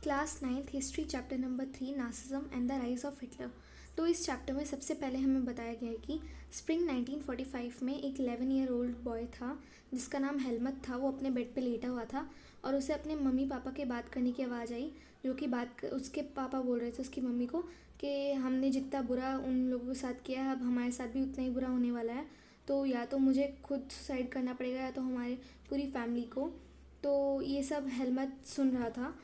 Class 9th history chapter number 3 Nazism and the rise of Hitler. तो इस chapter में सबसे पहले हमें बताया गया है कि स्प्रिंग 1945 में एक 11 ईयर ओल्ड बॉय था जिसका नाम हेलमट था। वो अपने बेड पे लेटा हुआ था और उसे अपने मम्मी पापा के बात करने की आवाज़ आई, जो कि उसके पापा बोल रहे थे उसकी मम्मी को कि हमने जितना बुरा उन लोगों के साथ किया है अब हमारे साथ भी उतना ही बुरा होने वाला है, तो या तो मुझे खुद सुसाइड करना पड़ेगा या तो हमारे पूरी फैमिली को। तो ये सब हेलमट सुन रहा था।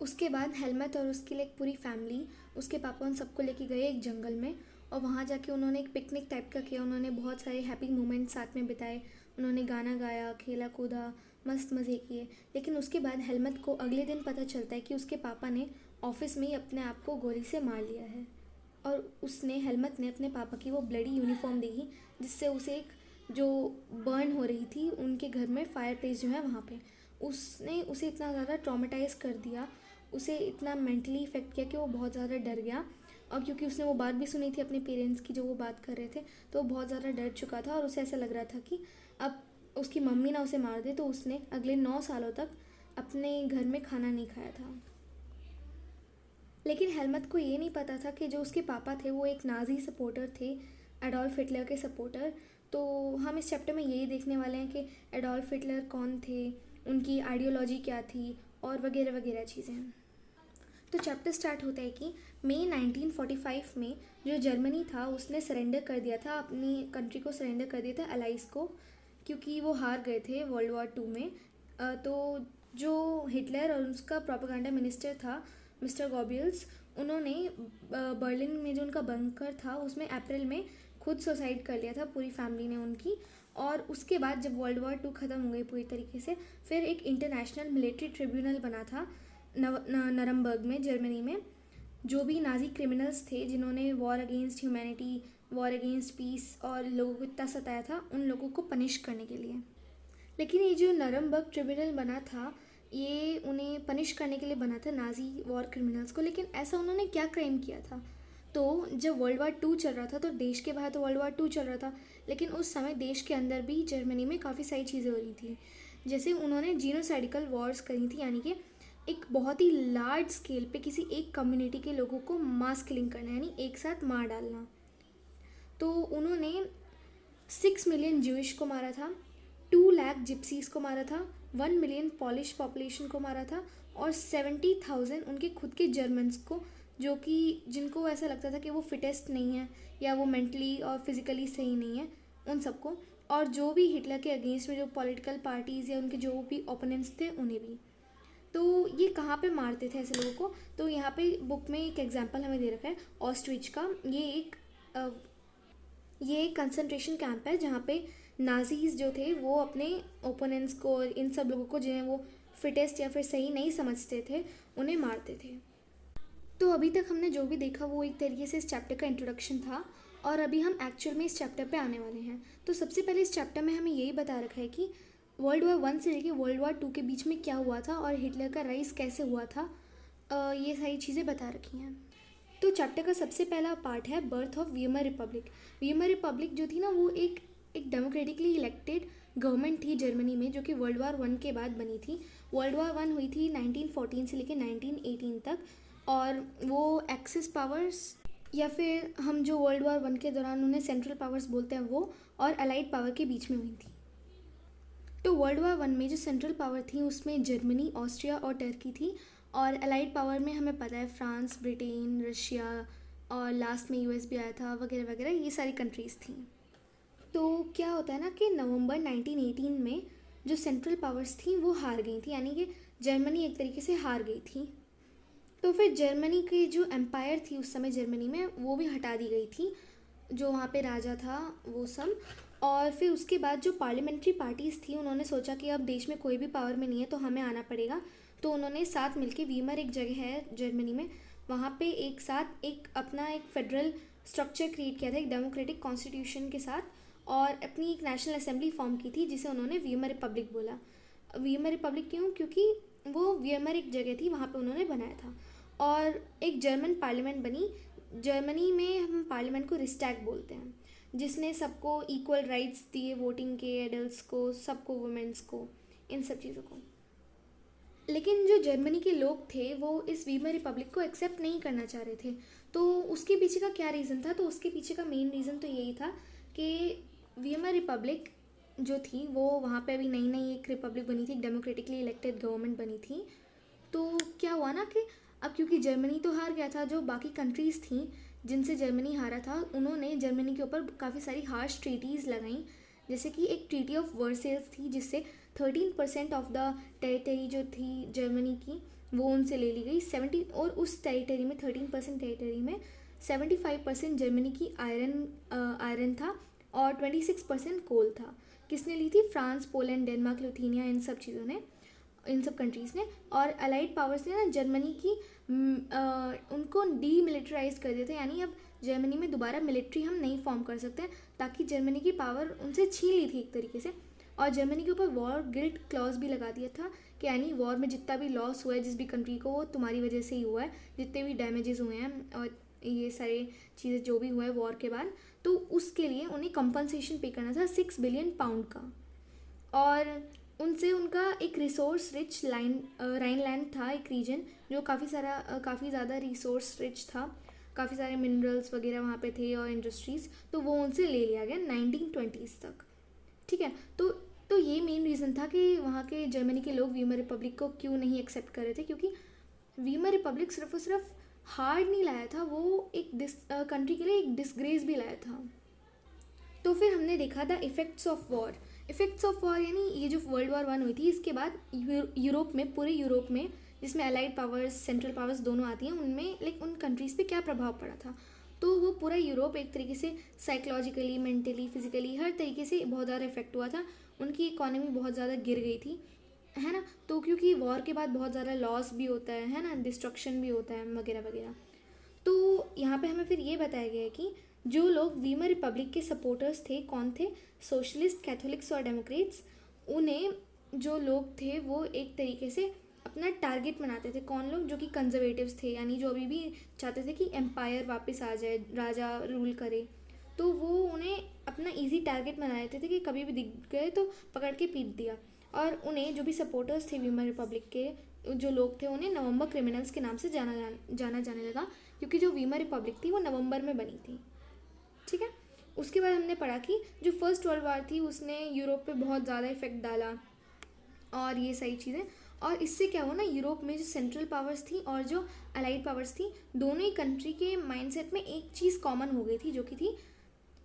उसके बाद हेलमेट और उसकी एक पूरी फैमिली, उसके पापा उन सबको लेके गए एक जंगल में और वहाँ जाके उन्होंने एक पिकनिक टाइप का किया। उन्होंने बहुत सारे हैप्पी मोमेंट्स साथ में बिताए, उन्होंने गाना गाया, खेला कूदा, मस्त मज़े किए। लेकिन उसके बाद हेलमेट को अगले दिन पता चलता है कि उसके पापा ने ऑफिस में ही अपने आप को गोली से मार लिया है। और हेलमेट ने अपने पापा की वो ब्लडी यूनिफॉर्म देखी जिससे उसे एक जो बर्न हो रही थी उनके घर में फायर प्लेस जो है वहाँ पे, उसने उसे इतना ज़्यादा ट्रॉमेटाइज़ कर दिया, उसे इतना मेंटली इफ़ेक्ट किया कि वो बहुत ज़्यादा डर गया। और क्योंकि उसने वो बात भी सुनी थी अपने पेरेंट्स की जो वो बात कर रहे थे, तो वो बहुत ज़्यादा डर चुका था और उसे ऐसा लग रहा था कि अब उसकी मम्मी ना उसे मार दे। तो उसने अगले 9 सालों तक अपने घर में खाना नहीं खाया था। लेकिन हेलमट को ये नहीं पता था कि जो उसके पापा थे वो एक नाजी सपोर्टर थे, एडोल्फ हिटलर के सपोर्टर। तो हम इस चैप्टर में यही देखने वाले हैं कि एडोल्फ हिटलर कौन थे, उनकी आइडियोलॉजी क्या थी और वगैरह वगैरह चीज़ें। तो चैप्टर स्टार्ट होता है कि मई 1945 में जो जर्मनी था उसने सरेंडर कर दिया था, अपनी कंट्री को सरेंडर कर दिया था अलाइज को, क्योंकि वो हार गए थे वर्ल्ड वॉर 2 में। तो जो हिटलर और उसका प्रोपेगेंडा मिनिस्टर था मिस्टर गॉबियल्स, उन्होंने बर्लिन में जो उनका बंकर था उसमें अप्रैल में खुद सुसाइड कर लिया था, पूरी फैमिली ने उनकी। और उसके बाद जब वर्ल्ड वॉर 2 ख़त्म हो गई पूरी तरीके से, फिर एक इंटरनेशनल मिलिट्री ट्रिब्यूनल बना था नरमबर्ग में, जर्मनी में। जो भी नाजी क्रिमिनल्स थे जिन्होंने war against humanity, war against peace और लोगों को इतना सताया था, उन लोगों को पनिश करने के लिए। लेकिन ये जो नरमबर्ग ट्रिब्यूनल बना था ये उन्हें पनिश करने के लिए बना था, नाजी वॉर क्रिमिनल्स को। लेकिन ऐसा उन्होंने क्या क्राइम किया था? तो जब वर्ल्ड वार 2 चल रहा था तो देश के बाहर तो वर्ल्ड वार 2 चल रहा था, लेकिन उस समय देश के अंदर भी जर्मनी में काफ़ी सारी चीज़ें हो रही थी। जैसे उन्होंने जीनोसाइडिकल वॉर्स करी थी, यानी कि एक बहुत ही लार्ज स्केल पे किसी एक कम्युनिटी के लोगों को मास किलिंग करना, यानी एक साथ मार डालना। तो उन्होंने 6 मिलियन ज्यूइश को मारा था, 2 लाख जिप्सीज को मारा था, 1 मिलियन पॉलिश पॉपुलेशन को मारा था और 70,000 उनके खुद के जर्मन्स को, जो कि जिनको ऐसा लगता था कि वो फिटेस्ट नहीं है या वो मेंटली और फिज़िकली सही नहीं है, उन सबको। और जो भी हिटलर के अगेंस्ट में जो पॉलिटिकल पार्टीज़ या उनके जो भी ओपोनेंट्स थे उन्हें भी। तो ये कहाँ पे मारते थे ऐसे लोगों को? तो यहाँ पे बुक में एक एग्जांपल हमें दे रखा है ऑस्ट्रिच का। ये एक कंसंट्रेशन कैंप है जहाँ पे नाजीज जो थे वो अपने ओपोनेंट्स को और इन सब लोगों को जिन्हें वो फिटेस्ट या फिर सही नहीं समझते थे उन्हें मारते थे। तो अभी तक हमने जो भी देखा वो एक तरीके से इस चैप्टर का इंट्रोडक्शन था और अभी हम एक्चुअल में इस चैप्टर पे आने वाले हैं। तो सबसे पहले इस चैप्टर में हमें यही बता रखा है कि वर्ल्ड वॉर 1 से लेकर वर्ल्ड वॉर 2 के बीच में क्या हुआ था और हिटलर का राइज कैसे हुआ था, ये सारी चीज़ें बता रखी हैं। तो चैप्टर का सबसे पहला पार्ट है birth of Weimar Republic. Weimar Republic जो थी ना वो एक डेमोक्रेटिकली इलेक्टेड गवर्नमेंट थी जर्मनी में, जो कि वर्ल्ड वार 1 के बाद बनी थी। वर्ल्ड वार 1 हुई थी 1914 से लेकर 1918 तक, और वो एक्सिस पावर्स या फिर हम जो वर्ल्ड वार 1 के दौरान उन्हें सेंट्रल पावर्स बोलते हैं वो और अलाइड पावर के बीच में हुई थी। तो वर्ल्ड वार 1 में जो सेंट्रल पावर थी उसमें जर्मनी, ऑस्ट्रिया और टर्की थी, और अलाइड पावर में हमें पता है फ्रांस, ब्रिटेन, रशिया और लास्ट में यूएस भी आया था, वगैरह वगैरह, ये सारी कंट्रीज़ थी। तो क्या होता है ना कि नवंबर 1918 में जो सेंट्रल पावर्स थी वो हार गई थी, यानी कि जर्मनी एक तरीके से हार गई थी। तो फिर जर्मनी की जो एम्पायर थी उस समय जर्मनी में वो भी हटा दी गई थी, जो वहाँ पे राजा था वो सब। और फिर उसके बाद जो पार्लियामेंट्री पार्टीज़ थी उन्होंने सोचा कि अब देश में कोई भी पावर में नहीं है तो हमें आना पड़ेगा। तो उन्होंने साथ मिलके, वीमर एक जगह है जर्मनी में, वहाँ पे एक साथ एक अपना एक फेडरल स्ट्रक्चर क्रिएट किया था एक डेमोक्रेटिक कॉन्स्टिट्यूशन के साथ, और अपनी एक नेशनल असेंबली फॉर्म की थी जिसे उन्होंने वीमर रिपब्लिक बोला। वीमर रिपब्लिक क्यों? क्योंकि वो वीमर एक जगह थी वहाँ पे उन्होंने बनाया था। और एक जर्मन पार्लियामेंट बनी। जर्मनी में हम पार्लियामेंट को रिस्टैग बोलते हैं, जिसने सबको इक्वल राइट्स दिए, वोटिंग के, एडल्ट्स को, सबको, वुमेंस को, इन सब चीज़ों को। लेकिन जो जर्मनी के लोग थे वो इस वीमर रिपब्लिक को एक्सेप्ट नहीं करना चाह रहे थे। तो उसके पीछे का क्या रीज़न था? तो उसके पीछे का मेन रीज़न तो यही था कि वीमर रिपब्लिक जो थी वो वहाँ पे अभी नई नई एक रिपब्लिक बनी थी, एक डेमोक्रेटिकली इलेक्टेड गवर्नमेंट बनी थी। तो क्या हुआ ना कि अब क्योंकि जर्मनी तो हार गया था, जो बाकी कंट्रीज़ थी जिनसे जर्मनी हारा था उन्होंने जर्मनी के ऊपर काफ़ी सारी हार्श ट्रीटीज़ लगाई। जैसे कि एक ट्रीटी ऑफ वर्सेल्स थी जिससे 13% ऑफ द टेरिटरी जो थी जर्मनी की वो उनसे ले ली गई 70, और उस टेरिटरी में 13% टेरिटरी में 75% जर्मनी की आयरन था और 26% कोल था। किसने ली थी? फ्रांस, पोलैंड, डेनमार्क, लिथुआनिया, इन सब चीज़ों ने, इन सब कंट्रीज़ ने। और अलाइड पावर्स ने ना जर्मनी की उनको डीमिलिटराइज कर दिया था, यानी अब जर्मनी में दोबारा मिलिट्री हम नहीं फॉर्म कर सकते हैं, ताकि जर्मनी की पावर उनसे छीन ली थी एक तरीके से। और जर्मनी के ऊपर वॉर गिल्ट क्लॉज भी लगा दिया था कि यानी वॉर में जितना भी लॉस हुआ है जिस भी कंट्री को वो तुम्हारी वजह से ही हुआ है, जितने भी डैमेजेस हुए हैं और ये सारी चीज़ें जो भी हुआ है वॉर के बाद, तो उसके लिए उन्हें कंपनसेशन पे करना था 6 बिलियन पाउंड का। और उनसे उनका एक रिसोर्स रिच राइनलैंड था, एक रीजन जो काफ़ी ज़्यादा रिसोर्स रिच था, काफ़ी सारे मिनरल्स वगैरह वहाँ पे थे और इंडस्ट्रीज़, तो वो उनसे ले लिया गया 1920s तक। ठीक है। तो ये मेन रीज़न था कि वहाँ के जर्मनी के लोग वीमर रिपब्लिक को क्यों नहीं एक्सेप्ट कर रहे थे, क्योंकि वीमर रिपब्लिक सिर्फ और सिर्फ हार्ड नहीं लाया था, वो एक कंट्री के लिए एक डिसग्रेस भी लाया था। तो फिर हमने देखा था effects of war. Effects of war यानी ये जो वर्ल्ड वॉर 1 हुई थी इसके बाद यूरोप में, पूरे यूरोप में, जिसमें अलाइड पावर्स, सेंट्रल पावर्स दोनों आती हैं, उनमें लाइक उन कंट्रीज़ पे क्या प्रभाव पड़ा था। तो वो पूरा यूरोप एक तरीके से साइकोलॉजिकली, मेंटली, फिजिकली हर तरीके से बहुत ज़्यादा इफेक्ट हुआ था। उनकी इकोनॉमी बहुत ज़्यादा गिर गई थी, है ना। तो क्योंकि वॉर के बाद बहुत ज़्यादा लॉस भी होता है ना, डिस्ट्रक्शन भी होता है वगैरह वगैरह। तो यहाँ पे हमें फिर ये बताया गया है कि जो लोग वीमर रिपब्लिक के सपोर्टर्स थे कौन थे? सोशलिस्ट, कैथोलिक्स और डेमोक्रेट्स। उन्हें जो लोग थे वो एक तरीके से अपना टारगेट बनाते थे। कौन लोग? जो कि कंजर्वेटिव्स थे, यानी जो अभी भी चाहते थे कि एम्पायर वापस आ जाए, राजा रूल करे। तो वो उन्हें अपना इजी टारगेट बनाए थे कि कभी भी दिख गए तो पकड़ के पीट दिया। और उन्हें जो भी सपोर्टर्स थे वीमर रिपब्लिक के जो लोग थे उन्हें नवंबर क्रिमिनल्स के नाम से जाना जाने लगा, क्योंकि जो वीमर रिपब्लिक थी वो नवंबर में बनी थी। ठीक है। उसके बाद हमने पढ़ा कि जो फर्स्ट वर्ल्ड वॉर थी उसने यूरोप पे बहुत ज़्यादा इफेक्ट डाला और ये सारी चीज़ें। और इससे क्या हुआ ना, यूरोप में जो सेंट्रल पावर्स थी और जो अलाइड पावर्स थी, दोनों ही कंट्री के माइंडसेट में एक चीज़ कॉमन हो गई थी, जो कि थी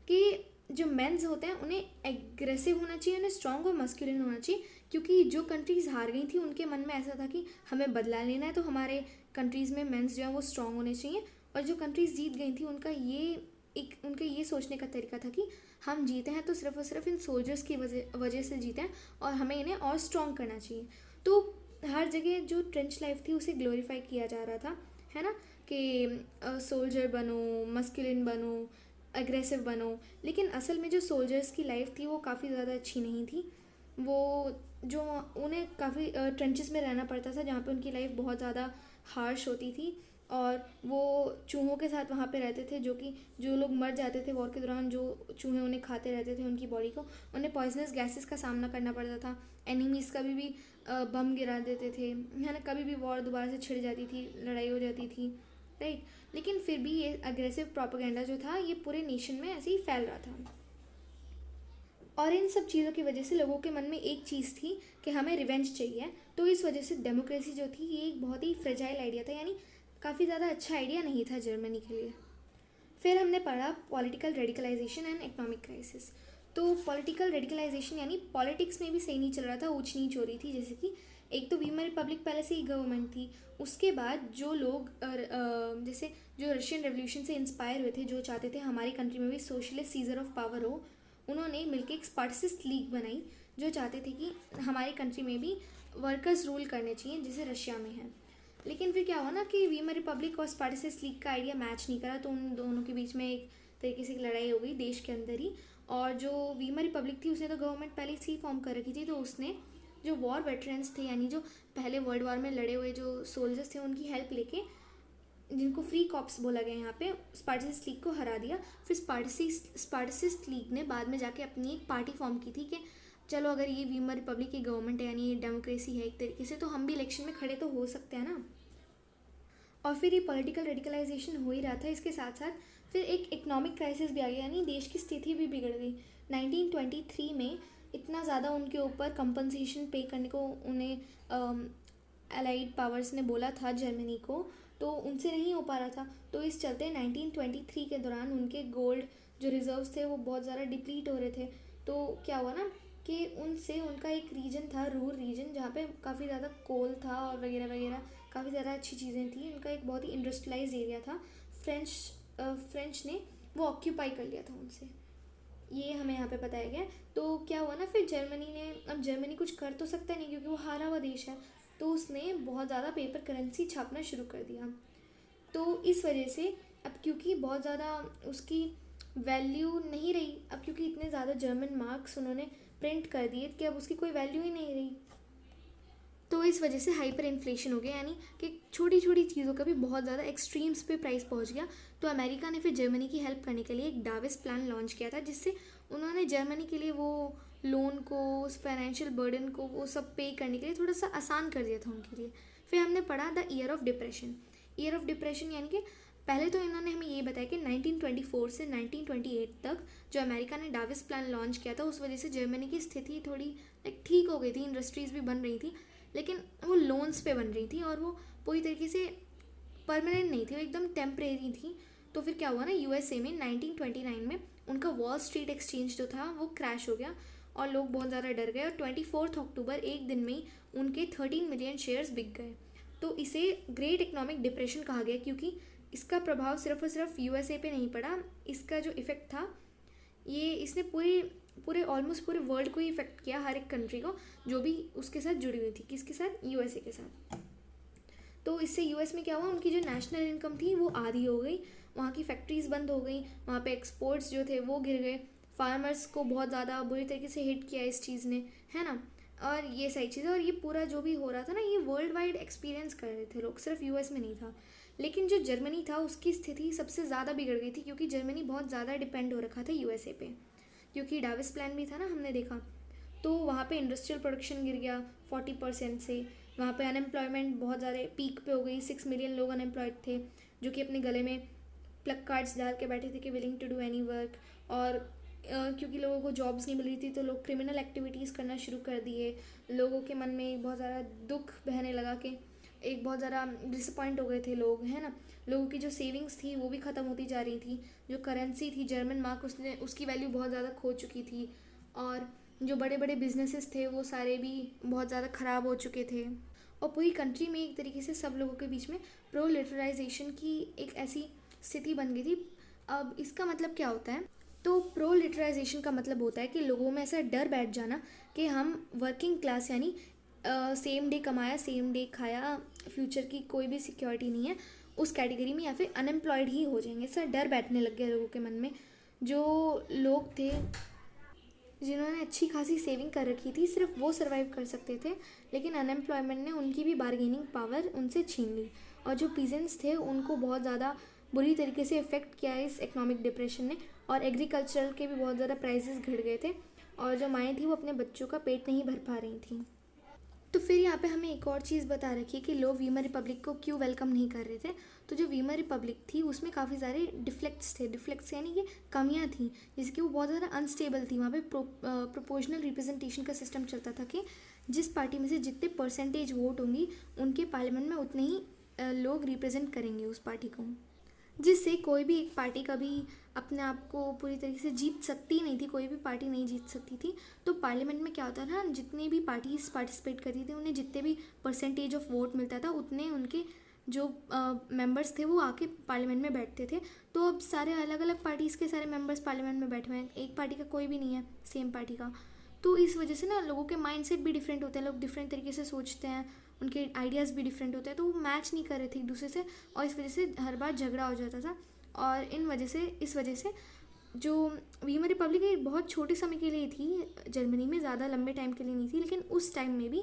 कि जो मेंस होते हैं उन्हें एग्रेसिव होना चाहिए, उन्हें स्ट्रॉन्ग और मस्कुलिन होना चाहिए। क्योंकि जो कंट्रीज़ हार गई थी उनके मन में ऐसा था कि हमें बदला लेना है, तो हमारे कंट्रीज़ में मेंस जो है वो स्ट्रॉन्ग होने चाहिए। और जो कंट्रीज़ जीत गई थी उनका ये सोचने का तरीका था कि हम जीते हैं तो सिर्फ और सिर्फ इन सोल्जर्स की वजह से जीते हैं और हमें इन्हें और स्ट्रॉन्ग करना चाहिए। तो हर जगह जो ट्रेंच लाइफ थी उसे ग्लोरीफाई किया जा रहा था, है ना, कि सोल्जर बनो, मस्कुलिन बनो, एग्रेसिव बनो। लेकिन असल में जो सोल्जर्स की लाइफ थी वो काफ़ी ज़्यादा अच्छी नहीं थी। वो जो उन्हें काफ़ी ट्रेंचेस में रहना पड़ता था, जहाँ पे उनकी लाइफ बहुत ज़्यादा हार्श होती थी। और वो चूहों के साथ वहाँ पे रहते थे, जो कि जो लोग मर जाते थे वॉर के दौरान, जो चूहे उन्हें खाते रहते थे उनकी बॉडी को, उन्हें पॉइजनस गैसेस का सामना करना पड़ता था। एनिमीज़ कभी भी बम गिरा देते थे, है ना, कभी भी वॉर दोबारा से छिड़ जाती थी, लड़ाई हो जाती थी, राइट। लेकिन फिर भी ये अग्रेसिव प्रोपेगेंडा जो था ये पूरे नेशन में ऐसे ही फैल रहा था। और इन सब चीज़ों की वजह से लोगों के मन में एक चीज़ थी कि हमें रिवेंज चाहिए। तो इस वजह से डेमोक्रेसी जो थी ये एक बहुत ही फ्रेजाइल आइडिया था, यानी काफ़ी ज़्यादा अच्छा आइडिया नहीं था जर्मनी के लिए। फिर हमने पढ़ा political radicalisation and economic crisis. तो पॉलिटिकल रेडिकलाइजेशन यानी पॉलिटिक्स में भी सही नहीं चल रहा था, ऊंच नीच हो रही थी। जैसे कि एक तो वीमर रिपब्लिक पहले से ही गवर्नमेंट थी, उसके बाद जो लोग जैसे जो रशियन रेवोल्यूशन से इंस्पायर हुए थे, जो चाहते थे हमारी कंट्री में भी सोशलिस्ट सीजर ऑफ पावर हो, उन्होंने मिलकर एक स्पार्टिसिस्ट लीग बनाई, जो चाहते थे कि हमारी कंट्री में भी वर्कर्स रूल करने चाहिए जैसे रशिया में है। लेकिन फिर क्या हुआ ना कि वीमर रिपब्लिक और स्पार्टिसिस्ट लीग का आइडिया मैच नहीं करा, तो उन दोनों के बीच में एक तरीके से लड़ाई हो गई देश के अंदर ही। और जो वीमर रिपब्लिक थी उसने तो गवर्नमेंट पहले से ही फॉर्म कर रखी थी, तो उसने जो वॉर वेटरन्स थे, यानी जो पहले वर्ल्ड वॉर में लड़े हुए जो सोल्जर्स थे, उनकी हेल्प लेके, जिनको फ्री कॉप्स बोला गया यहाँ पे, स्पार्टिसिस्ट लीग को हरा दिया। फिर स्पार्टिसिस्ट लीग ने बाद में जाके अपनी एक पार्टी फॉर्म की थी कि चलो अगर ये वीमर रिपब्लिक की गवर्नमेंट है यानी ये डेमोक्रेसी है एक तरीके से, तो हम भी इलेक्शन में खड़े तो हो सकते हैं ना। और फिर ये पॉलिटिकल रेडिकलाइजेशन हो ही रहा था, इसके साथ साथ फिर एक इकोनॉमिक क्राइसिस भी आ गया, यानी देश की स्थिति भी बिगड़ गई। 1923 में इतना ज़्यादा उनके ऊपर कंपनसेशन पे करने को उन्हें अलाइड पावर्स ने बोला था जर्मनी को, तो उनसे नहीं हो पा रहा था। तो इस चलते 1923 के दौरान उनके गोल्ड जो रिजर्व्स थे वो बहुत ज़्यादा डिप्लीट हो रहे थे। तो क्या हुआ ना कि उनसे उनका एक रीजन था, रूर रीजन, जहाँ पे काफ़ी ज़्यादा कोल था और वगैरह वगैरह काफ़ी ज़्यादा अच्छी चीज़ें थी, उनका एक बहुत ही इंडस्ट्रियलाइज एरिया था। फ्रेंच ने वो ऑक्यूपाई कर लिया था उनसे, ये हमें यहाँ पे बताया गया। तो क्या हुआ ना, फिर जर्मनी ने, अब जर्मनी कुछ कर तो सकता नहीं क्योंकि वो हारा हुआ देश है, तो उसने बहुत ज़्यादा पेपर करेंसी छापना शुरू कर दिया। तो इस वजह से अब क्योंकि बहुत ज़्यादा उसकी वैल्यू नहीं रही, अब क्योंकि इतने ज़्यादा जर्मन मार्क्स उन्होंने प्रिंट कर दिए कि अब उसकी कोई वैल्यू ही नहीं रही। तो इस वजह से हाइपर इन्फ्लेशन हो गया, यानी कि छोटी छोटी चीज़ों का भी बहुत ज़्यादा एक्सट्रीम्स पे प्राइस पहुंच गया। तो अमेरिका ने फिर जर्मनी की हेल्प करने के लिए एक डाविस प्लान लॉन्च किया था, जिससे उन्होंने जर्मनी के लिए वो लोन को, उस फाइनेंशियल बर्डन को, वो सब पे करने के लिए थोड़ा सा आसान कर दिया था उनके लिए। फिर हमने पढ़ा the year of depression. Year of depression यानी कि पहले तो इन्होंने हमें ये बताया कि 1924 से 1928 तक जो अमेरिका ने डाविस प्लान लॉन्च किया था, उस वजह से जर्मनी की स्थिति थोड़ी ठीक हो गई थी, इंडस्ट्रीज़ भी बन रही थी, लेकिन वो लोन्स पे बन रही थी और वो पूरी तरीके से परमानेंट नहीं थी, वो एकदम टेम्परेरी थी। तो फिर क्या हुआ ना, यूएसए में 1929 में उनका वॉल स्ट्रीट एक्सचेंज जो था वो क्रैश हो गया और लोग बहुत ज़्यादा डर गए, और 24 अक्टूबर एक दिन में ही उनके 13 मिलियन शेयर्स बिक गए। तो इसे ग्रेट इकोनॉमिक डिप्रेशन कहा गया, क्योंकि इसका प्रभाव सिर्फ और सिर्फ यूएसए पे नहीं पड़ा, इसका जो इफ़ेक्ट था ये इसने पूरे ऑलमोस्ट पूरे वर्ल्ड को ही इफेक्ट किया, हर एक कंट्री को जो भी उसके साथ जुड़ी हुई थी। किसके साथ? यूएसए के साथ। तो इससे यूएस में क्या हुआ, उनकी जो नेशनल इनकम थी वो आधी हो गई, वहाँ की फैक्ट्रीज़ बंद हो गई, वहाँ पे एक्सपोर्ट्स जो थे वो गिर गए, फार्मर्स को बहुत ज़्यादा बुरी तरीके से हिट किया इस चीज़ ने, है ना। और ये सही चीज़ है, और ये पूरा जो भी हो रहा था ना, ये वर्ल्ड वाइड एक्सपीरियंस कर रहे थे लोग, सिर्फ यूएस में नहीं था। लेकिन जो जर्मनी था उसकी स्थिति सबसे ज़्यादा बिगड़ गई थी, क्योंकि जर्मनी बहुत ज़्यादा डिपेंड हो रखा था यूएसए पे, क्योंकि डाविस प्लान भी था ना, हमने देखा। तो वहाँ पे इंडस्ट्रियल प्रोडक्शन गिर गया 40% से, वहाँ पे अनएम्प्लॉयमेंट बहुत ज़्यादा पीक पे हो गई, 6 मिलियन लोग अनएम्प्लॉयड थे, जो कि अपने गले में प्लग कार्ड्स डाल के बैठे थे कि willing to do any work. और क्योंकि लोगों को जॉब्स नहीं मिल रही थी, तो लोग क्रिमिनल एक्टिविटीज़ करना शुरू कर दिए, लोगों के मन में बहुत ज़्यादा दुख बहने लगा कि एक बहुत ज़्यादा डिसअपॉइंट हो गए थे लोग, है ना। लोगों की जो सेविंग्स थी वो भी ख़त्म होती जा रही थी, जो करेंसी थी जर्मन मार्क उसकी वैल्यू बहुत ज़्यादा खो चुकी थी, और जो बड़े बड़े बिजनेसेस थे वो सारे भी बहुत ज़्यादा ख़राब हो चुके थे। और पूरी कंट्री में एक तरीके से सब लोगों के बीच में प्रो लिटराइजेशन की एक ऐसी स्थिति बन गई थी। अब इसका मतलब क्या होता है? तो प्रो लिटराइजेशन का मतलब होता है कि लोगों में ऐसा डर बैठ जाना कि हम वर्किंग क्लास, यानी सेम डे कमाया सेम डे खाया, फ्यूचर की कोई भी सिक्योरिटी नहीं है, उस कैटेगरी में, या फिर अनएम्प्लॉयड ही हो जाएंगे। ऐसा डर बैठने लग गया लोगों के मन में। जो लोग थे जिन्होंने अच्छी खासी सेविंग कर रखी थी, सिर्फ वो सर्वाइव कर सकते थे, लेकिन अनएम्प्लॉयमेंट ने उनकी भी बार्गेनिंग पावर उनसे छीन ली, और जो पीजेंट्स थे उनको बहुत ज़्यादा बुरी तरीके से इफ़ेक्ट किया इस इकोनॉमिक डिप्रेशन ने। और एग्रीकल्चर के भी बहुत ज़्यादा प्राइसेस घट गए थे, और जो माएँ थी वो अपने बच्चों का पेट नहीं भर पा रही थी। तो फिर यहाँ पे हमें एक और चीज़ बता रखी है कि लोग वीमर रिपब्लिक को क्यों वेलकम नहीं कर रहे थे। तो जो वीमर रिपब्लिक थी उसमें काफ़ी सारे डिफ्लेक्ट्स थे, डिफ्लेक्ट्स यानी कि कमियाँ थी, जैसे कि वो बहुत ज़्यादा अनस्टेबल थी। वहाँ पे प्रोपोर्शनल रिप्रेजेंटेशन का सिस्टम चलता था कि जिस पार्टी में से जितने परसेंटेज वोट होंगी उनके पार्लियामेंट में उतने ही लोग रिप्रेजेंट करेंगे उस पार्टी को, जिससे कोई भी एक पार्टी कभी अपने आप को पूरी तरीके से जीत सकती नहीं थी, कोई भी पार्टी नहीं जीत सकती थी। तो पार्लियामेंट में क्या होता था, जितनी भी पार्टीज पार्टिसिपेट करती थी उन्हें जितने भी परसेंटेज ऑफ वोट मिलता था उतने उनके जो मेंबर्स थे वो आके पार्लियामेंट में बैठते थे। तो अब सारे अलग अलग पार्टीज़ के सारे मेंबर्स पार्लियामेंट में बैठे हुए हैं, एक पार्टी का कोई भी नहीं है सेम पार्टी का। तो इस वजह से ना लोगों के माइंडसेट भी डिफरेंट होते हैं, लोग डिफरेंट तरीके से सोचते हैं, उनके आइडियाज़ भी डिफरेंट होते हैं, तो वो मैच नहीं कर रहे थे एक दूसरे से, और इस वजह से हर बार झगड़ा हो जाता था। और इस वजह से जो वीमर रिपब्लिक एक बहुत छोटे समय के लिए थी जर्मनी में, ज़्यादा लंबे टाइम के लिए नहीं थी, लेकिन उस टाइम में भी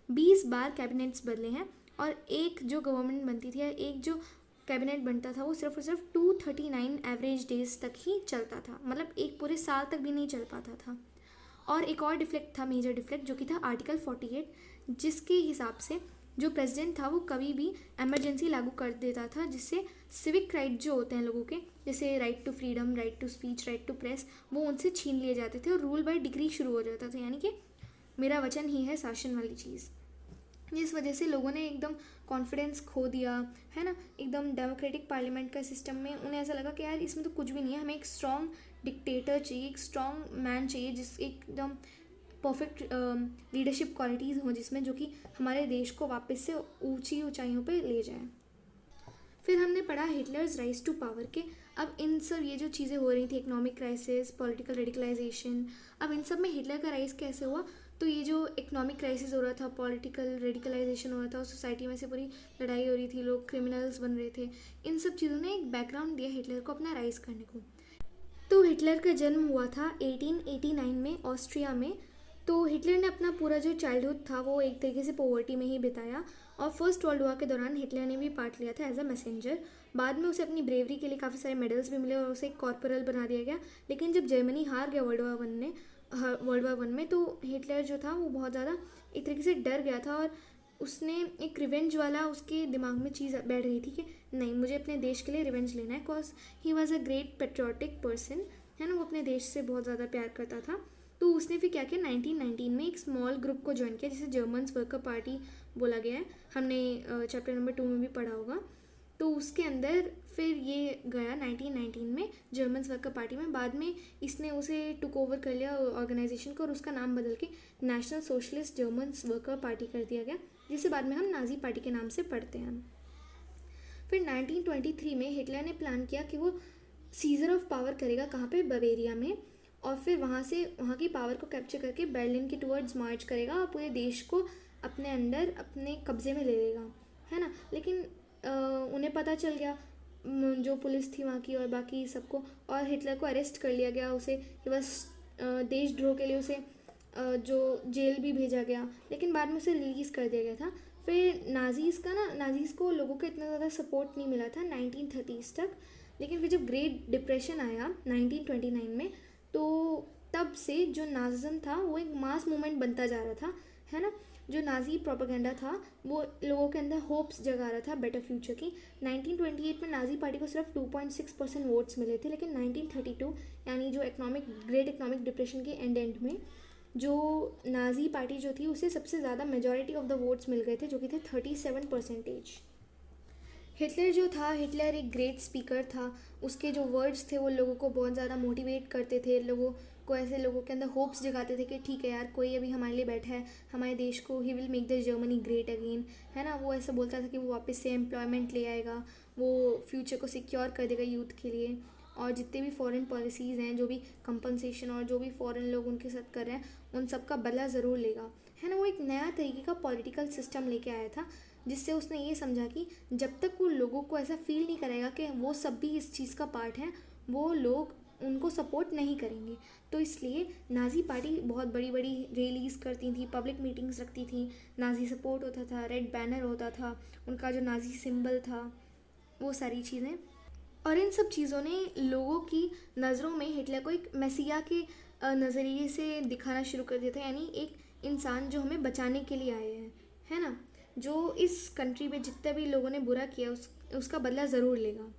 20 बार कैबिनेट्स बदले हैं, और एक जो गवर्नमेंट बनती थी, एक जो कैबिनेट बनता था वो सिर्फ और सिर्फ 239 एवरेज डेज तक ही चलता था, मतलब एक पूरे साल तक भी नहीं चल पाता था। और एक और डिफ्लेक्ट था, मेजर डिफ्लेक्ट, जो कि था आर्टिकल 48, जिसके हिसाब से जो प्रेसिडेंट था वो कभी भी एमरजेंसी लागू कर देता था, जिससे सिविक राइट जो होते हैं लोगों के, जैसे right to freedom, right to speech, right to press, वो उनसे छीन लिए जाते थे और रूल बाय डिग्री शुरू हो जाता था, यानी कि मेरा वचन ही है शासन वाली चीज़। जिस वजह से लोगों ने एकदम कॉन्फिडेंस खो दिया, है ना, एकदम डेमोक्रेटिक पार्लियामेंट का सिस्टम में उन्हें ऐसा लगा कि यार इसमें तो कुछ भी नहीं है, हमें एक स्ट्रॉन्ग डिक्टेटर चाहिए, एक स्ट्रॉन्ग मैन चाहिए जिस एकदम परफेक्ट लीडरशिप क्वालिटीज़ हों जिसमें, जो कि हमारे देश को वापस से ऊंची ऊंचाइयों पे ले जाए। फिर हमने पढ़ा हिटलर्स राइज टू पावर के। अब इन सब ये जो चीज़ें हो रही थी, इकोनॉमिक क्राइसिस, पॉलिटिकल रेडिकलाइजेशन, अब इन सब में हिटलर का राइज कैसे हुआ? तो ये जो इकोनॉमिक क्राइसिस हो रहा था, पॉलिटिकल रेडिकलाइजेशन हो रहा था, सोसाइटी में से पूरी लड़ाई हो रही थी, लोग क्रिमिनल्स बन रहे थे, इन सब चीज़ों ने एक बैकग्राउंड दिया हिटलर को अपना राइज करने को। तो हिटलर का जन्म हुआ था 1889 में ऑस्ट्रिया में। तो हिटलर ने अपना पूरा जो चाइल्डहुड था वो एक तरीके से पॉवर्टी में ही बिताया, और फर्स्ट वर्ल्ड वॉर के दौरान हिटलर ने भी पार्ट लिया था एज अ मैसेंजर। बाद में उसे अपनी ब्रेवरी के लिए काफ़ी सारे मेडल्स भी मिले और उसे एक कॉर्पोरल बना दिया गया। लेकिन जब जर्मनी हार गया वर्ल्ड वॉर वन में, तो हिटलर जो था वो बहुत ज़्यादा एक तरीके से डर गया था, और उसने एक रिवेंज वाला उसके दिमाग में चीज़ बैठ गई थी कि नहीं, मुझे अपने देश के लिए रिवेंज लेना है, because he was a great patriotic person, है ना, वो अपने देश से बहुत ज़्यादा प्यार करता था। तो उसने फिर क्या किया, 1919 में एक स्मॉल ग्रुप को ज्वाइन किया जिसे जर्मन्स वर्कर पार्टी बोला गया है, हमने चैप्टर नंबर 2 में भी पढ़ा होगा। तो उसके अंदर फिर ये गया 1919 में जर्मन्स वर्कर पार्टी में। बाद में इसने उसे टुक ओवर कर लिया ऑर्गेनाइजेशन को, और उसका नाम बदल के national socialist Germans worker party कर दिया गया, जिसे बाद में हम नाजी पार्टी के नाम से पढ़ते हैं। फिर 1923 में हिटलर ने प्लान किया कि वो सीजर ऑफ पावर करेगा, कहाँ पे, बवेरिया में, और फिर वहाँ की पावर को कैप्चर करके बर्लिन के टुवर्ड्स मार्च करेगा और पूरे देश को अपने अंदर अपने कब्जे में ले लेगा, है ना। लेकिन उन्हें पता चल गया, जो पुलिस थी वहाँ की और बाकी सबको, और हिटलर को अरेस्ट कर लिया गया, उसे बस देशद्रोह के लिए उसे जो जेल भी भेजा गया, लेकिन बाद में उसे रिलीज़ कर दिया गया था। फिर नाजीज़ को लोगों का इतना ज़्यादा सपोर्ट नहीं मिला था 1930s तक। लेकिन फिर जब ग्रेट डिप्रेशन आया 1929 में, तो तब से जो नाजिज्म था वो एक मास मूवमेंट बनता जा रहा था, है ना। जो नाजी प्रोपेगेंडा था वो लोगों के अंदर होप्स जगा रहा था बेटर फ्यूचर की। 1928 में नाजी पार्टी को सिर्फ 2.6% वोट्स मिले थे, लेकिन 1932 यानी जो ग्रेट इकोनॉमिक डिप्रेशन के एंड में जो नाजी पार्टी जो थी उसे सबसे ज़्यादा मेजॉरिटी ऑफ द वोट्स मिल गए थे, जो कि थे 37%। हिटलर एक ग्रेट स्पीकर था। उसके जो वर्ड्स थे वो लोगों को बहुत ज़्यादा मोटिवेट करते थे, लोगों के अंदर होप्स जगाते थे कि ठीक है यार, कोई अभी हमारे लिए बैठा है, हमारे देश को, he will make the Germany great again, है ना। वो ऐसा बोलता था कि वो वापस से एम्प्लॉयमेंट ले आएगा, वो फ्यूचर को सिक्योर कर देगा यूथ के लिए, और जितने भी फॉरेन पॉलिसीज़ हैं, जो भी कंपनसेशन और जो भी फॉरेन लोग उनके साथ कर रहे हैं, उन सब का बदला ज़रूर लेगा, है ना। वो एक नया तरीके का पॉलिटिकल सिस्टम लेके आया था, जिससे उसने ये समझा कि जब तक वो लोगों को ऐसा फील नहीं करेगा कि वो सब भी इस चीज़ का पार्ट है, वो लोग उनको सपोर्ट नहीं करेंगे। तो इसलिए नाजी पार्टी बहुत बड़ी बड़ी रैलीज़ करती थी, पब्लिक मीटिंग्स रखती थी, नाजी सपोर्ट होता था, रेड बैनर होता था, उनका जो नाजी सिंबल था, वो सारी चीज़ें। और इन सब चीज़ों ने लोगों की नज़रों में हिटलर को एक मसीहा के नज़रिए से दिखाना शुरू कर दिया था, यानी एक इंसान जो हमें बचाने के लिए आए हैं, है ना, जो इस कंट्री में जितने भी लोगों ने बुरा किया उसका बदला ज़रूर लेगा,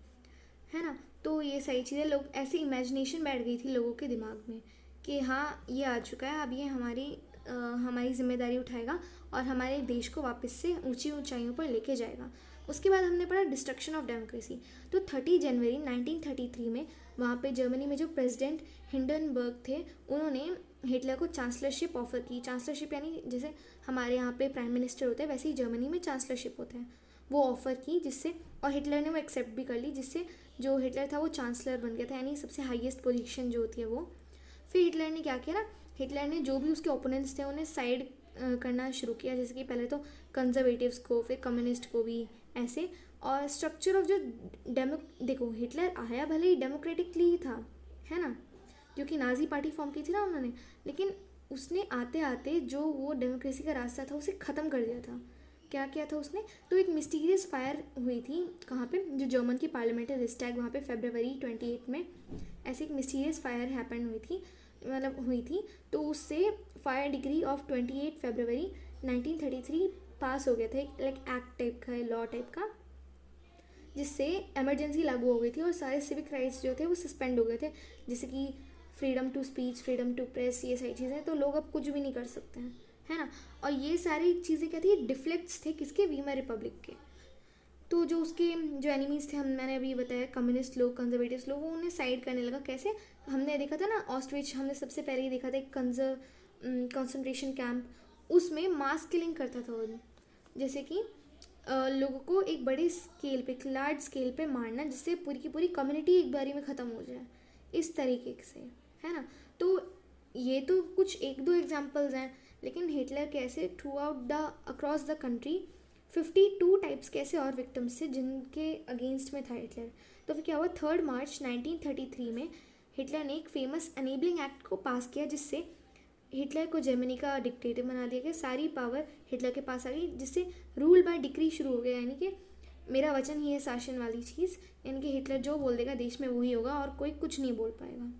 है ना। तो ये सारी चीज़ें, लोग ऐसी इमेजिनेशन बैठ गई थी लोगों के दिमाग में कि हाँ, ये आ चुका है, अब ये हमारी जिम्मेदारी उठाएगा और हमारे देश को वापस से ऊंची ऊंचाइयों पर लेके जाएगा। उसके बाद हमने पढ़ा डिस्ट्रक्शन ऑफ डेमोक्रेसी। तो 30 जनवरी 1933 में वहाँ पे जर्मनी में जो प्रेसिडेंट हिंडनबर्ग थे, उन्होंने हिटलर को चांसलरशिप ऑफर की। चांसलरशिप यानी जैसे हमारे यहाँ पे प्राइम मिनिस्टर होता है, वैसे ही जर्मनी में चांसलरशिप होता है, वो ऑफ़र की, जिससे, और हिटलर ने वो एक्सेप्ट भी कर ली, जिससे जो हिटलर था वो चांसलर बन गया था, यानी सबसे हाईएस्ट पोजीशन जो होती है वो। फिर हिटलर ने क्या किया ना, हिटलर ने जो भी उसके ओपोनेंट्स थे उन्हें साइड करना शुरू किया, जैसे कि पहले तो कंजर्वेटिव्स को, फिर कम्युनिस्ट को भी, ऐसे। और स्ट्रक्चर ऑफ जो देखो, हिटलर आया भले ही डेमोक्रेटिकली ही था, है ना, क्योंकि नाजी पार्टी फॉर्म की थी ना उन्होंने, लेकिन उसने आते आते जो वो डेमोक्रेसी का रास्ता था उसे ख़त्म कर दिया था। क्या किया था उसने, तो एक मिस्टीरियस फायर हुई थी, कहाँ पे, जो जर्मन की पार्लियामेंट है रिस्टैग, वहाँ पे फरवरी 28 में ऐसे एक मिस्टीरियस फायर हैपन हुई थी। मतलब हुई थी, तो उससे फायर डिग्री ऑफ 28 फरवरी 1933 पास हो गया था, लाइक एक्ट टाइप का, लॉ टाइप का, जिससे इमरजेंसी लागू हो गई थी और सारे सिविक राइट्स जो थे वो सस्पेंड हो गए थे, जैसे कि freedom to speech, freedom to press, ये सारी चीज़ें। तो लोग अब कुछ भी नहीं कर सकते हैं, है ना। और ये सारी चीज़ें क्या थी, डिफ्लेक्ट्स थे किसके, वीमर रिपब्लिक के। तो जो उसके जो एनिमीज़ थे, मैंने अभी बताया, कम्युनिस्ट लोग, कंजर्वेटिव लोग, वो उन्हें साइड करने लगा। कैसे, हमने देखा था ना ऑस्ट्रिच, हमने सबसे पहले ही देखा था एक कंसंट्रेशन कैंप, उसमें मास किलिंग करता था वो, जैसे कि लोगों को एक बड़े स्केल पे, एक लार्ज स्केल पे मारना, जिससे पूरी की पूरी कम्युनिटी एक बारी में ख़त्म हो जाए, इस तरीके से, है ना। तो ये तो कुछ एक दो एग्जांपल्स हैं, लेकिन हिटलर कैसे through out the across the country 52 types कैसे और विक्टिम्स थे जिनके अगेंस्ट में था हिटलर। तो फिर क्या हुआ, 3 मार्च 1933 में हिटलर ने एक फेमस एनेबलिंग एक्ट को पास किया, जिससे हिटलर को जर्मनी का डिक्टेटर बना दिया गया, सारी पावर हिटलर के पास आ गई, जिससे रूल बाय डिक्री शुरू हो गया, यानी कि मेरा वचन ही है शासन वाली चीज़, यानी कि हिटलर जो बोल देगा देश में वही होगा और कोई कुछ नहीं बोल पाएगा,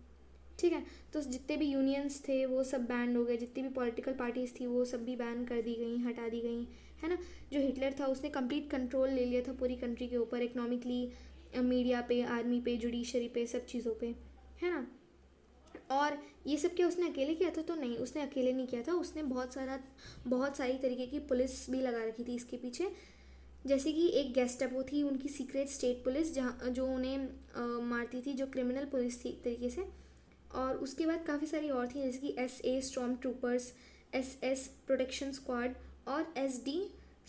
ठीक है। तो जितने भी यूनियंस थे वो सब बैन हो गए, जितनी भी पॉलिटिकल पार्टीज़ थी वो सब भी बैन कर दी गई, हटा दी गई, है ना। जो हिटलर था उसने कंप्लीट कंट्रोल ले लिया था पूरी कंट्री के ऊपर, इकोनॉमिकली, मीडिया पे, आर्मी पे, जुडिशरी पे, सब चीज़ों पे, है ना। और ये सब क्या उसने अकेले किया था, तो नहीं, उसने अकेले नहीं किया था, उसने बहुत सारी तरीके की पुलिस भी लगा रखी थी इसके पीछे। जैसे कि एक गेस्टापो थी, उनकी सीक्रेट स्टेट पुलिस, जहाँ जो उन्हें मारती थी, जो क्रिमिनल पुलिस थी एक तरीके से। और उसके बाद काफ़ी सारी और थी, जैसे कि SA storm troopers, SS protection squad और SD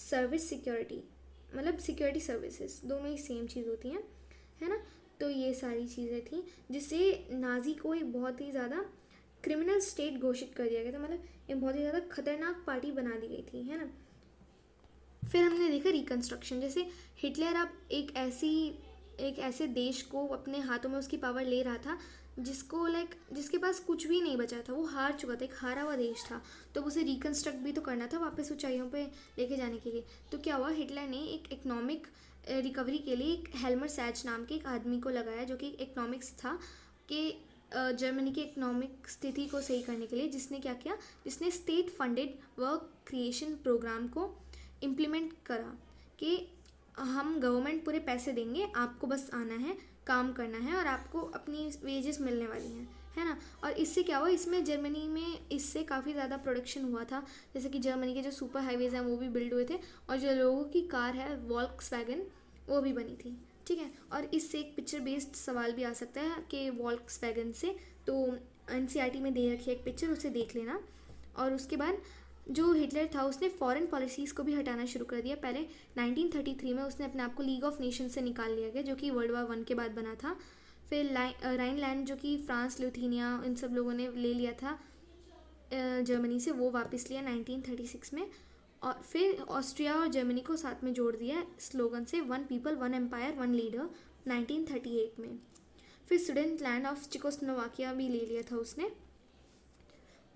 सर्विस सिक्योरिटी, मतलब सिक्योरिटी सर्विसेज, दोनों ही सेम चीज़ होती हैं, है ना। तो ये सारी चीज़ें थी, जिससे नाजी को एक बहुत ही ज़्यादा क्रिमिनल स्टेट घोषित कर दिया गया था, मतलब एक बहुत ही ज़्यादा खतरनाक पार्टी बना दी गई थी, है ना। फिर हमने देखा रिकन्स्ट्रक्शन, जैसे हिटलर अब एक ऐसे देश को अपने हाथों में उसकी पावर ले रहा था, जिसको जिसके पास कुछ भी नहीं बचा था, वो हार चुका था, एक हारा हुआ देश था, तो उसे रिकन्स्ट्रक्ट भी तो करना था वापस ऊंचाइयों पे लेके जाने के लिए। तो क्या हुआ, हिटलर ने एक इकोनॉमिक रिकवरी के लिए एक हेल्मर सैच नाम के एक आदमी को लगाया, जो कि इकोनॉमिक्स था, कि जर्मनी की इकोनॉमिक स्थिति को सही करने के लिए, जिसने क्या किया, जिसने state funded work creation programme को इम्प्लीमेंट करा, कि हम गवर्नमेंट पूरे पैसे देंगे, आपको बस आना है, काम करना है और आपको अपनी वेजेस मिलने वाली हैं, है ना। और इससे क्या हुआ, इसमें जर्मनी में इससे काफ़ी ज़्यादा प्रोडक्शन हुआ था, जैसे कि जर्मनी के जो सुपर हाईवेज हैं वो भी बिल्ड हुए थे, और जो लोगों की कार है वॉल्क्सवैगन, वो भी बनी थी, ठीक है। और इससे एक पिक्चर बेस्ड सवाल भी आ सकता है कि वॉल्क्सवैगन से, तो NCERT में दे रखी है एक पिक्चर, उसे देख लेना। और उसके बाद जो हिटलर था उसने फॉरेन पॉलिसीज़ को भी हटाना शुरू कर दिया। पहले 1933 में उसने अपने आप को लीग ऑफ नेशन से निकाल लिया गया, जो कि वर्ल्ड वार 1 के बाद बना था। फिर राइनलैंड, जो कि फ्रांस, लिथुआनिया, इन सब लोगों ने ले लिया था जर्मनी से, वो वापस लिया 1936 में। और फिर ऑस्ट्रिया और जर्मनी को साथ में जोड़ दिया स्लोगन से, 1 पीपल 1 एम्पायर 1 लीडर 1938 में। फिर सुडेनलैंड ऑफ चेकोस्लोवाकिया भी ले लिया था उसने।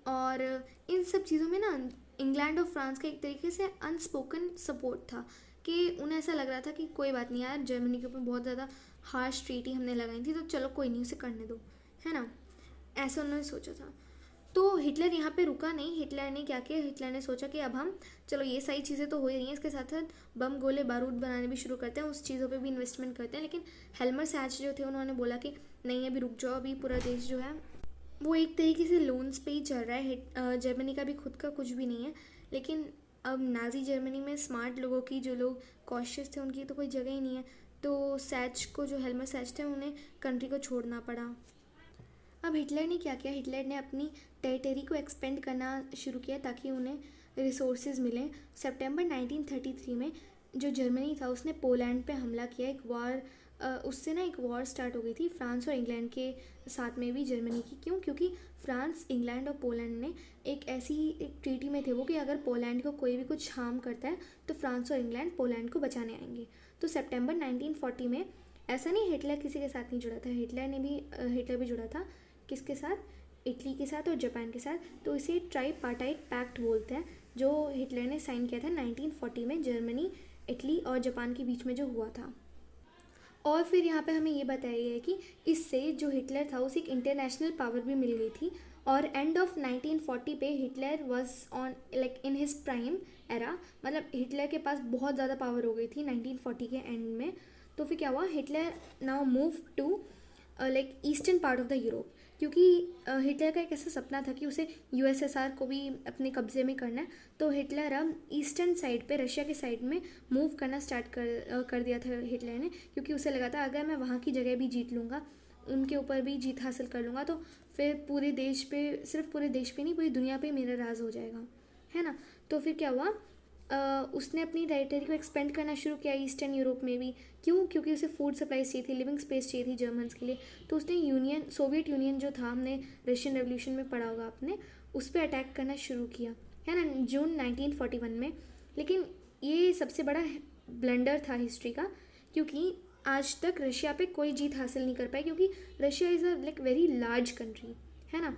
और इन सब चीज़ों में ना इंग्लैंड और फ्रांस का एक तरीके से अनस्पोकन सपोर्ट था, कि उन्हें ऐसा लग रहा था कि कोई बात नहीं यार, जर्मनी के ऊपर बहुत ज़्यादा हार्श ट्रीटी हमने लगाई थी, तो चलो कोई नहीं, उसे करने दो, है ना, ऐसा उन्होंने सोचा था। तो हिटलर यहाँ पे रुका नहीं, हिटलर ने क्या किया, हिटलर ने सोचा कि अब हम, चलो ये सारी चीज़ें तो हो ही रही हैं, इसके साथ साथ बम गोले बारूद बनाने भी शुरू करते हैं, उस चीज़ों पे भी इन्वेस्टमेंट करते हैं। लेकिन हेल्मर सैच जो थे उन्होंने बोला कि नहीं, अभी रुक जाओ, अभी पूरा देश जो है वो एक तरीके से लोन्स पे ही चल रहा है, जर्मनी का भी खुद का कुछ भी नहीं है। लेकिन अब नाजी जर्मनी में स्मार्ट लोगों की, जो लोग कॉशियस थे, उनकी तो कोई जगह ही नहीं है, तो सैच को, जो हेल्मर सैच थे, उन्हें कंट्री को छोड़ना पड़ा। अब हिटलर ने क्या किया, हिटलर ने अपनी टेरिटरी को एक्सपेंड करना शुरू किया ताकि उन्हें रिसोर्सेज मिलें। सितंबर 1933 में जो जर्मनी था उसने पोलैंड पे हमला किया, एक वॉर, उससे ना एक वॉर स्टार्ट हो गई थी फ्रांस और इंग्लैंड के साथ में भी जर्मनी की। क्यों? क्योंकि फ्रांस, इंग्लैंड और पोलैंड ने एक ट्रीटी में थे वो, कि अगर पोलैंड को कोई भी कुछ हार्म करता है तो फ्रांस और इंग्लैंड पोलैंड को बचाने आएंगे। तो सितंबर 1940 में, ऐसा नहीं हिटलर किसी के साथ नहीं जुड़ा था, हिटलर भी जुड़ा था, किसके साथ, इटली के साथ और जापान के साथ। तो इसे ट्राईपार्टाइट पैक्ट बोलते हैं, जो हिटलर ने साइन किया था 1940 में जर्मनी, इटली और जापान के बीच में जो हुआ था। और फिर यहाँ पे हमें ये बताया गया है कि इससे जो हिटलर था उसे एक इंटरनेशनल पावर भी मिल गई थी, और एंड ऑफ 1940 पे Hitler was on like in his prime era, मतलब हिटलर के पास बहुत ज़्यादा पावर हो गई थी 1940 के एंड में। तो फिर क्या हुआ, Hitler now move to like eastern part of the Europe, क्योंकि हिटलर का एक ऐसा सपना था कि उसे यूएसएसआर को भी अपने कब्जे में करना है। तो हिटलर अब ईस्टर्न साइड पे, रशिया के साइड में मूव करना स्टार्ट कर दिया था हिटलर ने, क्योंकि उसे लगा था अगर मैं वहाँ की जगह भी जीत लूँगा, उनके ऊपर भी जीत हासिल कर लूँगा, तो फिर पूरे देश पे, सिर्फ पूरे देश पे नहीं पूरी दुनिया पे मेरा राज हो जाएगा, है ना। तो फिर क्या हुआ, उसने अपनी टेरिटरी को एक्सपेंड करना शुरू किया ईस्टर्न यूरोप में भी। क्यों? क्योंकि उसे फूड सप्लाईज चाहिए थी, लिविंग स्पेस चाहिए थी जर्मन्स के लिए। तो उसने सोवियत यूनियन जो था, हमने रशियन रेवोल्यूशन में पढ़ा होगा आपने, उस पर अटैक करना शुरू किया, है ना, जून 1941 में। लेकिन ये सबसे बड़ा ब्लंडर था हिस्ट्री का, क्योंकि आज तक रशिया पे कोई जीत हासिल नहीं कर पाई, क्योंकि Russia is a like very large country, है ना।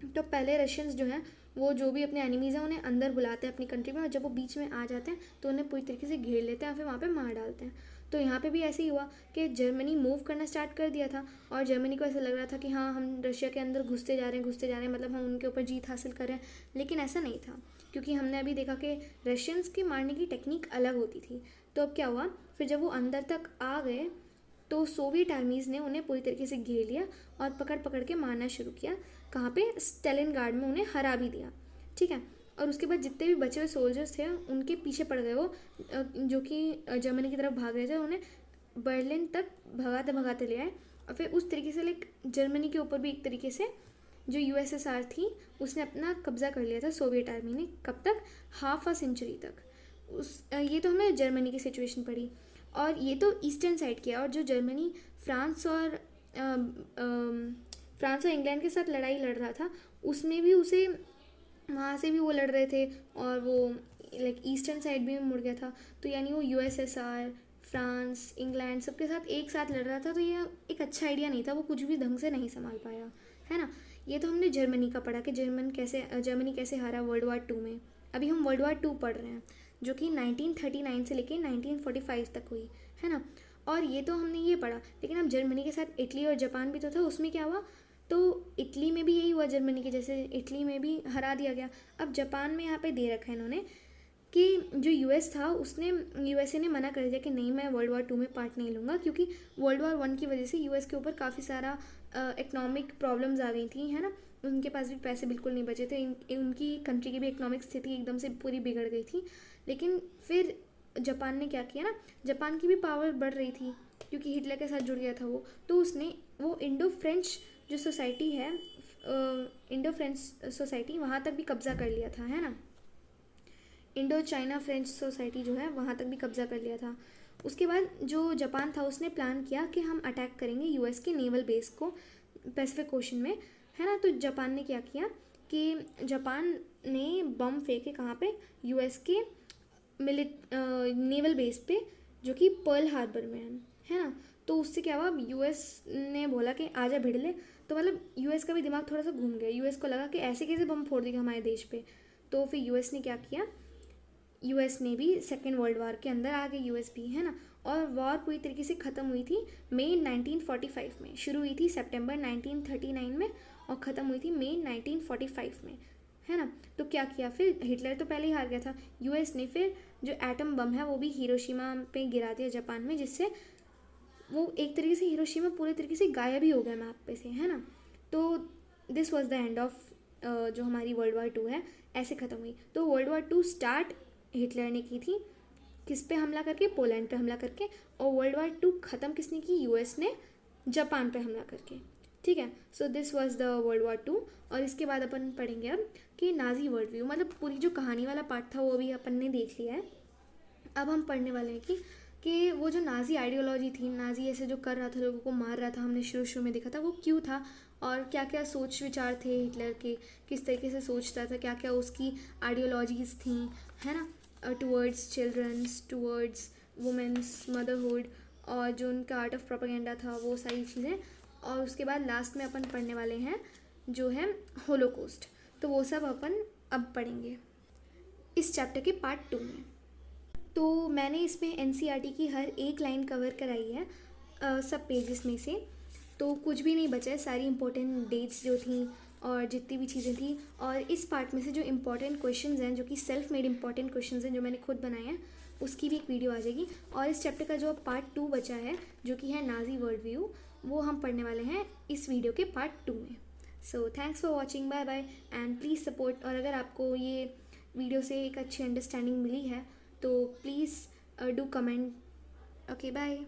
तो पहले रशियंस जो हैं वो जो भी अपने एनिमीज़ हैं उन्हें अंदर बुलाते हैं अपनी कंट्री में, और जब वो बीच में आ जाते हैं तो उन्हें पूरी तरीके से घेर लेते हैं और फिर वहाँ पे मार डालते हैं। तो यहाँ पे भी ऐसे ही हुआ कि जर्मनी मूव करना स्टार्ट कर दिया था, और जर्मनी को ऐसा लग रहा था कि हाँ हम रशिया के अंदर घुसते जा रहे हैं, मतलब हम उनके ऊपर जीत हासिल कर रहे हैं। लेकिन ऐसा नहीं था, क्योंकि हमने अभी देखा कि रशियंस के मारने की टेक्निक अलग होती थी। तो अब क्या हुआ, फिर जब वो अंदर तक आ गए तो सोवियत आर्मीज़ ने उन्हें पूरी तरीके से घेर लिया और पकड़ पकड़ के मारना शुरू किया। कहाँ पे? स्टेलिनग्राड में उन्हें हरा भी दिया, ठीक है। और उसके बाद जितने भी बचे हुए सोल्जर्स थे उनके पीछे पड़ गए वो, जो कि जर्मनी की तरफ भाग रहे थे, उन्हें बर्लिन तक भगाते भगाते ले आए। और फिर उस तरीके से लाइक जर्मनी के ऊपर भी एक तरीके से जो यूएसएसआर थी उसने अपना कब्जा कर लिया था सोवियत आर्मी ने। कब तक? हाफ अ सेंचुरी तक। ये तो हमें जर्मनी की सिचुएशन पड़ी, और ये तो ईस्टर्न साइड की है। और जो जर्मनी फ्रांस और इंग्लैंड के साथ लड़ाई लड़ रहा था, उसमें भी उसे वहाँ से भी वो लड़ रहे थे, और वो लाइक ईस्टर्न साइड भी मुड़ गया था। तो यानी वो यूएसएसआर, फ्रांस, इंग्लैंड सबके साथ एक साथ लड़ रहा था। तो ये एक अच्छा आइडिया नहीं था, वो कुछ भी ढंग से नहीं संभाल पाया, है ना। ये तो हमने जर्मनी का पढ़ा कि जर्मनी कैसे हारा वर्ल्ड वार 2 में। अभी हम वर्ल्ड वार 2 पढ़ रहे हैं, जो कि 1939 से लेके 1945 तक हुई, है ना। और ये तो हमने ये पढ़ा, लेकिन अब जर्मनी के साथ इटली और जापान भी तो था। उसमें क्या हुआ, तो इटली में भी यही हुआ, जर्मनी के जैसे इटली में भी हरा दिया गया। अब जापान में यहाँ पे दे रखा है इन्होंने कि जो यूएस था उसने यूएसए ने मना कर दिया कि नहीं, मैं वर्ल्ड वार 2 में पार्ट नहीं लूँगा, क्योंकि वर्ल्ड वार 1 की वजह से यूएस के ऊपर काफ़ी सारा इकोनॉमिक प्रॉब्लम्स आ गई थी, है ना। उनके पास भी पैसे बिल्कुल नहीं बचे थे, उनकी कंट्री की भी इकोनॉमिक स्थिति एकदम से पूरी बिगड़ गई थी। लेकिन फिर जापान ने क्या किया ना, जापान की भी पावर बढ़ रही थी क्योंकि हिटलर के साथ जुड़ गया था वो। तो उसने वो इंडो फ्रेंच जो सोसाइटी है, इंडो फ्रेंच सोसाइटी, वहाँ तक भी कब्जा कर लिया था, है ना। इंडो चाइना फ्रेंच सोसाइटी जो है वहाँ तक भी कब्जा कर लिया था। उसके बाद जो जापान था उसने प्लान किया कि हम अटैक करेंगे यूएस के नेवल बेस को पैसिफिक ओशन में, है ना। तो जापान ने क्या किया कि जापान ने बम फेंके कहाँ पे? यूएस के नेवल बेस पे, जो कि पर्ल हार्बर में है ना। तो उससे क्या हुआ, यूएस ने बोला कि आजा भिड़ ले। तो मतलब यूएस का भी दिमाग थोड़ा सा घूम गया, यूएस को लगा कि ऐसे कैसे बम फोड़ देगा हमारे देश पे। तो फिर यूएस ने क्या किया, यूएस ने भी सेकेंड वर्ल्ड वार के अंदर आ गए, यूएस भी, है ना। और वॉर पूरी तरीके से ख़त्म हुई थी मई 1945 में। शुरू हुई थी सितंबर 1939 में और ख़त्म हुई थी मई 1945 में, है ना। तो क्या किया फिर, हिटलर तो पहले ही हार गया था। यूएस ने फिर जो एटम बम है वो भी हिरोशिमा पे गिरा दिया जापान में, जिससे वो एक तरीके से हिरोशिमा पूरे तरीके से गायब ही हो गया मैप पे से, है ना। तो this was the end of जो हमारी वर्ल्ड वार 2 है, ऐसे ख़त्म हुई। तो वर्ल्ड वार 2 स्टार्ट हिटलर ने की थी, किस पे हमला करके? पोलैंड पे हमला करके। और वर्ल्ड वार 2 ख़त्म किसने की? यूएस ने जापान पे हमला करके, ठीक है। So this was the world war 2। और इसके बाद अपन पढ़ेंगे अब कि नाजी वर्ल्ड व्यू, मतलब पूरी जो कहानी वाला पार्ट था वो भी अपन ने देख लिया है। अब हम पढ़ने वाले हैं कि वो जो नाजी आइडियोलॉजी थी, नाजी ऐसे जो कर रहा था, लोगों को मार रहा था, हमने शुरू में देखा था, वो क्यों था और क्या क्या सोच विचार थे हिटलर के, किस तरीके से सोचता था, क्या क्या उसकी आइडियोलॉजीज़ थी, है ना, towards childrens, towards womens, motherhood, और जो उनका आर्ट ऑफ प्रोपेगेंडा था, वो सारी चीज़ें। और उसके बाद लास्ट में अपन पढ़ने वाले हैं जो है होलोकॉस्ट। तो वो सब अपन अब पढ़ेंगे इस चैप्टर के पार्ट 2 में। तो मैंने इसमें एनसीईआरटी की हर एक लाइन कवर कराई है सब पेजेस में से, तो कुछ भी नहीं बचा है। सारी इंपॉर्टेंट डेट्स जो थी और जितनी भी चीज़ें थी। और इस पार्ट में से जो इम्पोर्टेंट क्वेश्चंस हैं, जो कि सेल्फ मेड इम्पॉर्टेंट क्वेश्चंस हैं जो मैंने खुद बनाए हैं, उसकी भी एक वीडियो आ जाएगी। और इस चैप्टर का जो पार्ट 2 बचा है, जो कि है नाजी वर्ल्ड व्यू, वो हम पढ़ने वाले हैं इस वीडियो के पार्ट 2 में। So thanks for watching, bye bye and please support. और अगर आपको ये वीडियो से एक अच्छी अंडरस्टैंडिंग मिली है तो please do comment. Okay, bye.